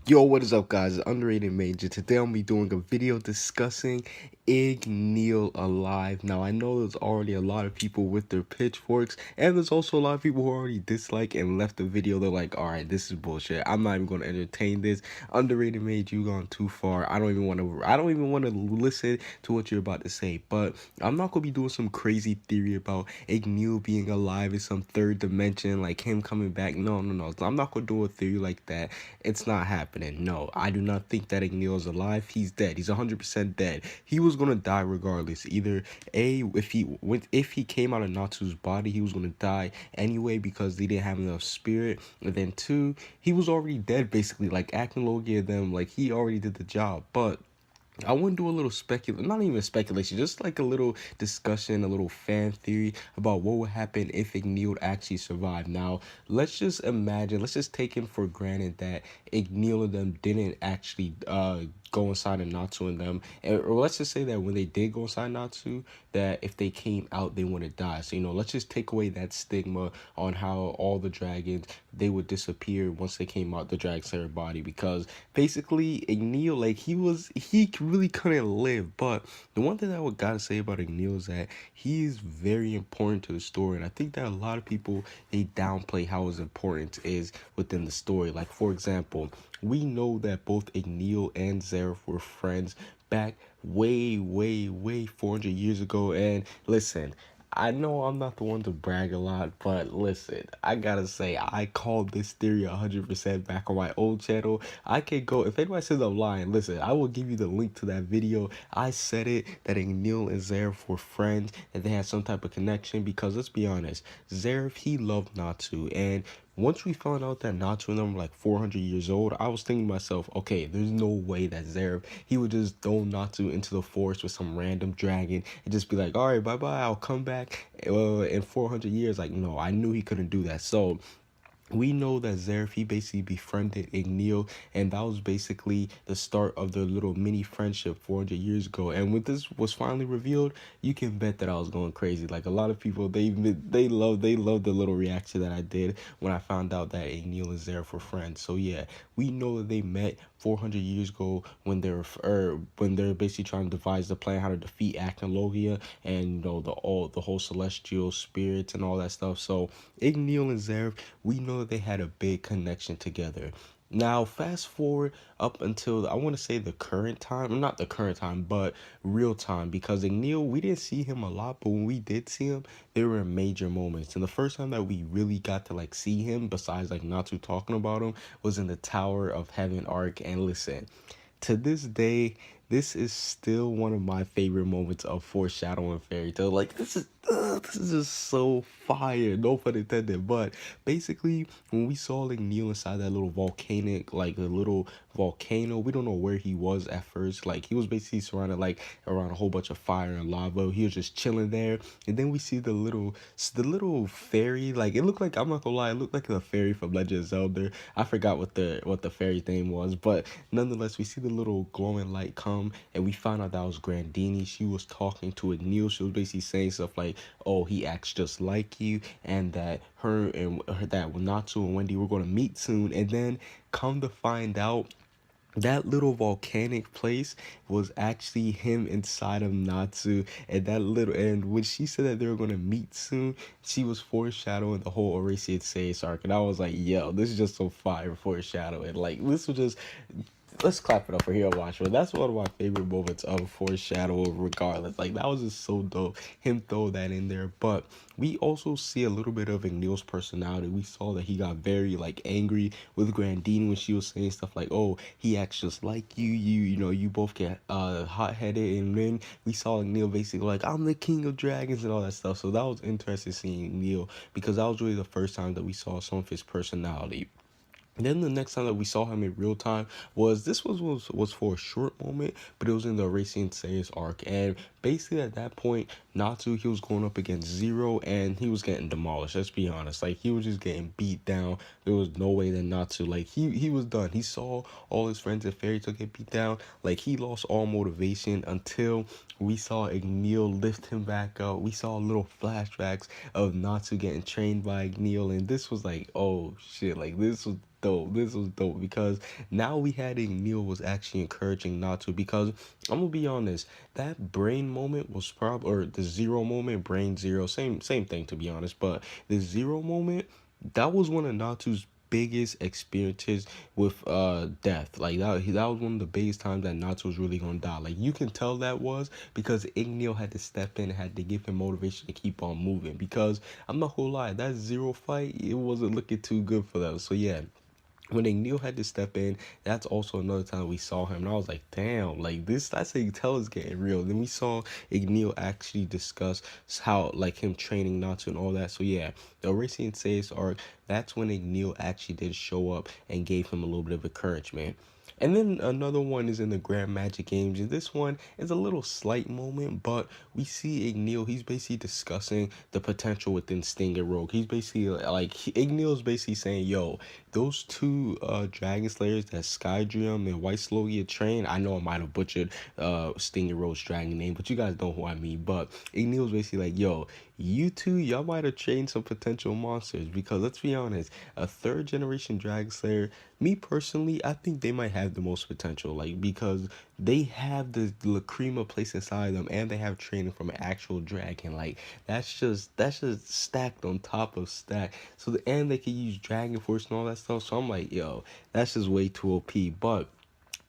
Yo, what is up, guys? It's Underrated Major. Today I'm be doing a video discussing Igneel Alive. Now, I know there's already a lot of people with their pitchforks, and there's also a lot of people who already dislike and left the video. They're like, alright, this is bullshit. I'm not even going to entertain this. Underrated Major, you gone too far. I don't even want to listen to what you're about to say. But I'm not going to be doing some crazy theory about Igneel being alive in some third dimension, like him coming back. No, no, no. I'm not going to do a theory like that. It's not happening. No, I do not think that Igneel is alive. He's dead. He's 100% dead. He was gonna die regardless. Either if he came out of Natsu's body, he was gonna die anyway because they didn't have enough spirit. And then two, he was already dead basically. Like Acnologia and them, like he already did the job. But I want to do a little not even speculation, just like a little discussion, a little fan theory about what would happen if Igneel actually survived. Now, let's just imagine, let's just take him for granted that Igneel and them didn't actually go inside of Natsu and them, or let's just say that when they did go inside Natsu, that if they came out, they wouldn't die. So, let's just take away that stigma on how all the dragons, they would disappear once they came out the dragon body, because basically Igneel, like he really couldn't live. But the one thing I would gotta say about Igneel is that he is very important to the story, and I think that a lot of people, they downplay how his importance is within the story. Like, for example, we know that both Igneel and Zeref were friends back way 400 years ago. And listen, I know I'm not the one to brag a lot, but listen, I gotta say, I called this theory 100% back on my old channel. I can go, if anybody says I'm lying, listen, I will give you the link to that video. I said it, that Igneel and Zeref were friends, and they had some type of connection, because let's be honest, Zeref, he loved Natsu, and once we found out that Natsu and them were like 400 years old, I was thinking to myself, okay, there's no way that Zeref, he would just throw Natsu into the forest with some random dragon and just be like, all right, bye-bye, I'll come back in 400 years. Like, no, I knew he couldn't do that. So we know that Zeref, he basically befriended Igneel, and that was basically the start of their little mini friendship 400 years ago. And when this was finally revealed, you can bet that I was going crazy. Like, a lot of people, they loved the little reaction that I did when I found out that Igneel and Zeref were friends. So yeah, we know that they met 400 years ago when they're basically trying to devise the plan how to defeat Acnologia, and the whole celestial spirits and all that stuff. So Igneel and Zeref, we know that they had a big connection together. Now, fast forward up until, I want to say, the current time, not the current time, but real time, because Igneel, we didn't see him a lot, but when we did see him, there were major moments. And the first time that we really got to like see him, besides like Natsu talking about him, was in the Tower of Heaven arc. And listen, to this day, this is still one of my favorite moments of foreshadowing fairy tale. Like, this is just so fire, no pun intended. But basically, when we saw like Neil inside that little volcanic, like the little volcano, we don't know where he was at first. Like, he was basically surrounded like around a whole bunch of fire and lava. He was just chilling there, and then we see the little fairy. Like, it looked like, I'm not gonna lie, it looked like the fairy from Legend of Zelda. I forgot what the fairy's name was, but nonetheless, we see the little glowing light come, and we found out that was Grandini. She was talking to Igneel. She was basically saying stuff like, oh, he acts just like you, and that that Natsu and Wendy were going to meet soon. And then come to find out, that little volcanic place was actually him inside of Natsu. And when she said that they were gonna meet soon, she was foreshadowing the whole Orasian Seiya arc, and I was like, yo, this is just so fire foreshadowing. Like, this was just, let's clap it up for Hero Watcher. That's one of my favorite moments of foreshadowing, regardless. Like, that was just so dope, him throw that in there. But we also see a little bit of Igneel's personality. We saw that he got very like angry with Grandine when she was saying stuff like, oh, he acts just like you both get hot-headed. And then we saw Igneel basically like, I'm the king of dragons and all that stuff. So that was interesting seeing Igneel, because that was really the first time that we saw some of his personality. Then the next time that we saw him in real time was for a short moment, but it was in the Racing Seiya arc. And basically at that point, Natsu, he was going up against Zero, and he was getting demolished. Let's be honest, like, he was just getting beat down. There was no way that Natsu, like, he was done. He saw all his friends at Fairy Tail get beat down. Like, he lost all motivation until we saw Igneel lift him back up. We saw little flashbacks of Natsu getting trained by Igneel, and this was like, oh shit, like, dope. This was dope because now we had Igneel was actually encouraging Natsu because I'm gonna be honest, that brain moment was probably or the zero moment, brain zero, same thing to be honest, but the zero moment that was one of Natsu's biggest experiences with death. Like that was one of the biggest times that Natsu was really gonna die. Like you can tell that was because Igneel had to step in and had to give him motivation to keep on moving. Because I'm not gonna lie, that zero fight, it wasn't looking too good for them. So yeah, when Igneel had to step in, that's also another time we saw him, and I was like, damn, like this, that's how you tell it's getting real. Then we saw Igneel actually discuss how, like, him training Natsu and all that. So yeah, the Erasing Sei's arc, that's when Igneel actually did show up and gave him a little bit of encouragement. And then another one is in the Grand Magic Games. And this one is a little slight moment, but we see Igneel, he's basically discussing the potential within Sting and Rogue. He's basically like, Igneel's basically saying, yo, those two Dragon Slayers that Skydream and White Slogia train, I know I might have butchered Sting and Rogue's dragon name, but you guys know who I mean. But Igneel's basically like, yo, you two, y'all might have trained some potential monsters because let's be honest, a third generation Dragon Slayer, me personally, I think they might have the most potential, like because they have the Lacrima place inside them and they have training from an actual dragon. Like that's just stacked on top of stack. So the and they can use Dragon Force and all that stuff. So I'm like, yo, that's just way too OP. But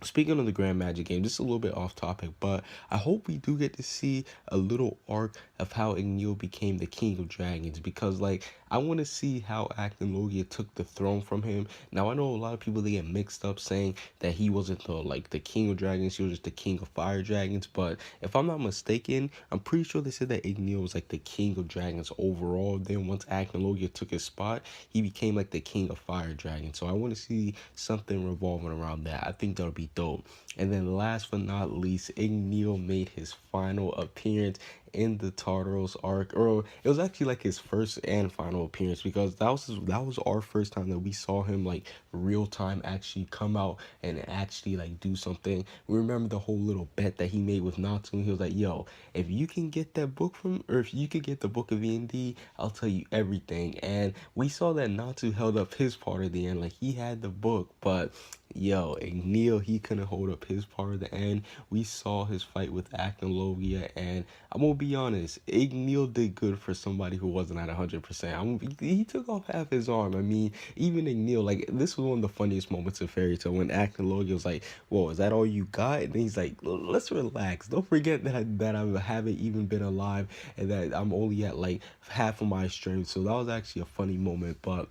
speaking of the Grand Magic game, just a little bit off topic, but I hope we do get to see a little arc of how Igneel became the King of Dragons because, like, I want to see how Acton Logia took the throne from him. Now, I know a lot of people, they get mixed up saying that he wasn't the King of Dragons, he was just the King of Fire Dragons, but if I'm not mistaken, I'm pretty sure they said that Igneel was, like, the King of Dragons overall. Then once Acton Logia took his spot, he became, like, the King of Fire Dragons. So I want to see something revolving around that. I think that'll be dope. And then last but not least, Igneel made his final appearance in the Tartaros arc, or it was actually like his first and final appearance because that was our first time that we saw him like real time actually come out and actually like do something. We remember the whole little bet that he made with Natsu. He was like, "Yo, if you can get that book from, or if you could get the book of E&D, I'll tell you everything." And we saw that Natsu held up his part of the end, like he had the book, but yo, Igneel, he couldn't hold up his part of the end. We saw his fight with Acton Logia, and I'm gonna be honest, Igneel did good for somebody who wasn't at 100%. He took off half his arm. I mean, even Igneel, like, this was one of the funniest moments of Fairy Tail when Acton Logia was like, whoa, is that all you got? And he's like, let's relax. Don't forget that I haven't even been alive and that I'm only at like half of my strength. So that was actually a funny moment, but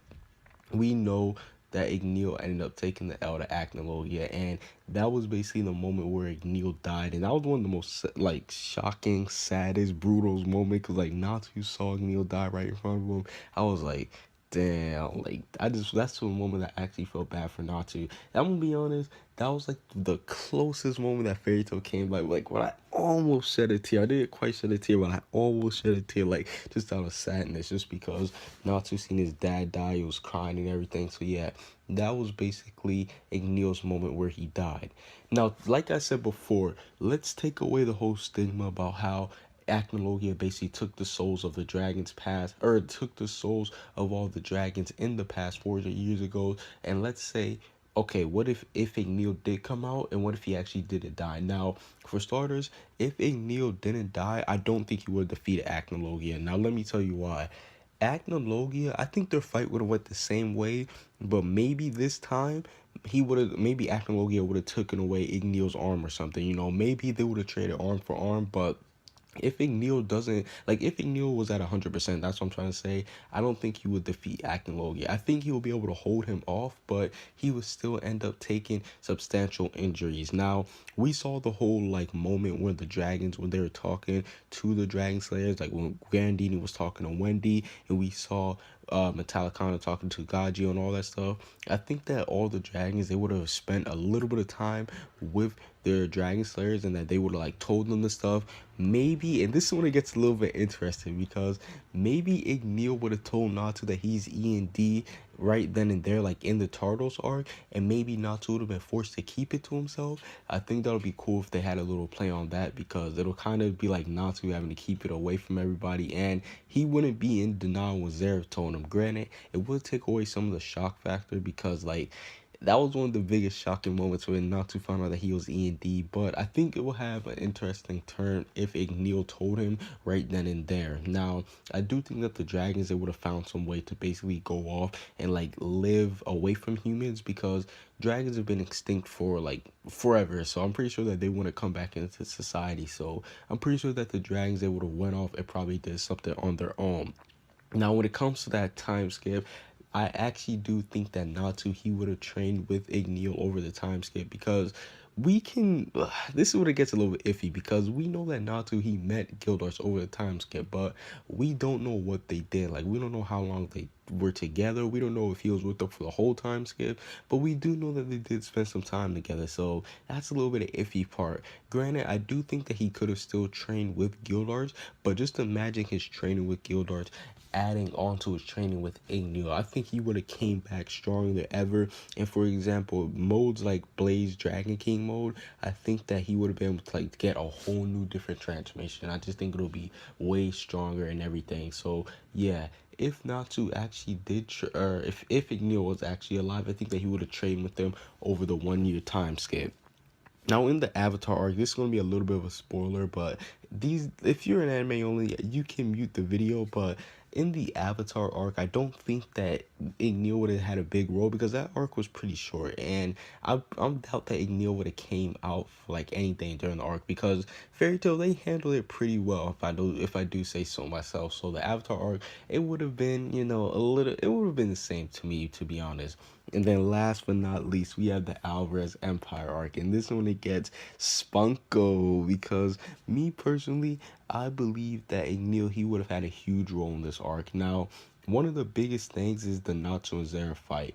we know that Igneel ended up taking the L to Acton Logia, and that was basically the moment where Igneel died, and that was one of the most like shocking, saddest, brutal moment because like Natsu saw Igneel die right in front of him. I was like, damn, like that's the moment that I actually felt bad for Natsu. I'm gonna be honest, that was like the closest moment that Fairy Tail came like when I almost shed a tear. I didn't quite shed a tear, but I almost shed a tear, like just out of sadness, just because Natsu seen his dad die. He was crying and everything. So yeah, that was basically Igneel's moment where he died. Now, like I said before, let's take away the whole stigma about how Acton Logia basically took the souls of the dragons past, or took the souls of all the dragons in the past 400 years ago, and let's say, okay, what if Igneel did come out, and what if he actually didn't die? Now, for starters, if Igneel didn't die, I don't think he would have defeated Acton Logia. Now, let me tell you why. Acton Logia, I think their fight would have went the same way, but maybe this time maybe Acton Logia would have taken away Igneel's arm or something. You know, maybe they would have traded arm for arm, but if Igneel doesn't, like, if Igneel was at 100%, that's what I'm trying to say, I don't think he would defeat Acton Logia. I think he will be able to hold him off, but he would still end up taking substantial injuries. Now, we saw the whole, like, moment where the dragons, when they were talking to the Dragon Slayers, like, when Grandini was talking to Wendy, and we saw Metallicana talking to Gagio and all that stuff. I think that all the dragons, they would have spent a little bit of time with their Dragon Slayers and that they would have like told them the stuff. Maybe, and this is when it gets a little bit interesting because maybe Igneel would have told Natsu that he's E&D right then and there, like in the Tardos arc, and maybe Natsu would have been forced to keep it to himself. I think that would be cool if they had a little play on that, because it'll kind of be like Natsu having to keep it away from everybody, and he wouldn't be in denial when Zeref told him. Granted, it would take away some of the shock factor, because like that was one of the biggest shocking moments when Natsu found out that he was E&D. But I think it will have an interesting turn if Igneel told him right then and there. Now, I do think that the dragons, they would have found some way to basically go off and like live away from humans, because dragons have been extinct for like forever. So I'm pretty sure that they want to come back into society. So I'm pretty sure that the dragons, they would have went off and probably did something on their own. Now, when it comes to that time skip, I actually do think that Natsu, he would have trained with Igneel over the time skip, because we can, this is where it gets a little bit iffy, because we know that Natsu, he met Gildars over the time skip, but we don't know what they did. Like, we don't know how long they were together. We don't know if he was with them for the whole time skip, but we do know that they did spend some time together. So that's a little bit of iffy part. Granted, I do think that he could have still trained with Gildars, but just imagine his training with Gildars adding on to his training with Igneel. I think he would have came back stronger than ever. And for example, modes like Blaze Dragon King mode, I think that he would have been able to like get a whole new different transformation. I just think it'll be way stronger and everything. So yeah, if Natsu actually did, or if Igneel was actually alive, I think that he would have trained with them over the 1 year time skip. Now, in the Avatar arc, this is going to be a little bit of a spoiler, but these, if you're an anime only, you can mute the video. But in the Avatar arc, I don't think that Igneel would have had a big role, because that arc was pretty short, and I'm doubt that Igneel would have came out for like anything during the arc, because Fairy Tail, they handled it pretty well, if I do say so myself. So the Avatar arc, it would have been, you know, it would have been the same to me, to be honest. And then last but not least, we have the Alvarez Empire arc. And this one, it gets spunko, because me personally, I believe that Igneel, he would have had a huge role in this arc. Now, one of the biggest things is the Natsu and Zeref fight.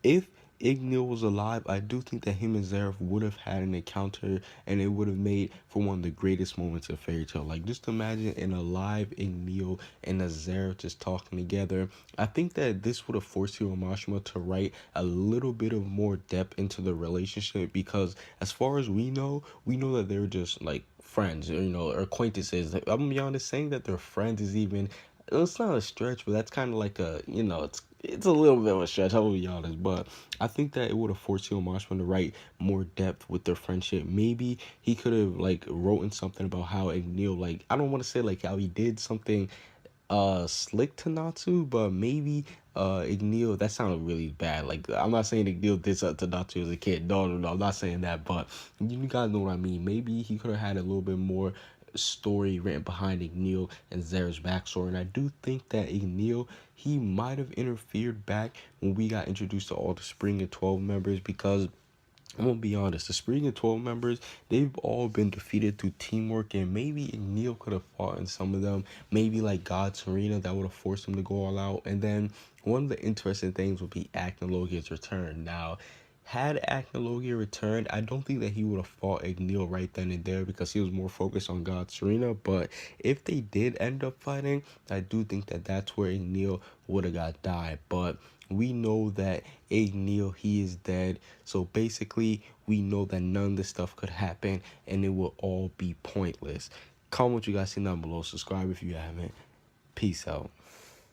If Igneel was alive, I do think that him and Zeref would have had an encounter, and it would have made for one of the greatest moments of Fairy Tail. Like, just imagine an alive Igneel and a Zeref just talking together. I think that this would have forced Hiromashima to write a little bit of more depth into the relationship, because as far as we know that they're just like friends, or, you know, or acquaintances. Like, I'm gonna be honest, saying that they're friends is even, it's not a stretch, but that's kind of like a, you know, it's a little bit of a stretch, I'll be honest. But I think that it would have forced Hiromashima to write more depth with their friendship. Maybe he could have like written something about how Igneel, like, I don't want to say like how he did something slick to Natsu, but maybe Igneel, that sounded really bad. Like, I'm not saying Igneel did something to Natsu as a kid. No, I'm not saying that, but you guys know what I mean. Maybe he could have had a little bit more story written behind Igneel and Zera's backstory. And I do think that Igneel, he might have interfered back when we got introduced to all the Spring and 12 members, because I'm gonna be honest, the Spring and 12 members, they've all been defeated through teamwork, and maybe Igneel could have fought in some of them. Maybe like God Serena, that would have forced him to go all out. And then one of the interesting things would be Acnologia's return. Now, had Acnologia returned, I don't think that he would have fought Igneel right then and there, because he was more focused on God Serena. But if they did end up fighting, I do think that that's where Igneel would have got died. But we know that Igneel, he is dead. So basically, we know that none of this stuff could happen, and it will all be pointless. Comment what you guys see down below. Subscribe if you haven't. Peace out.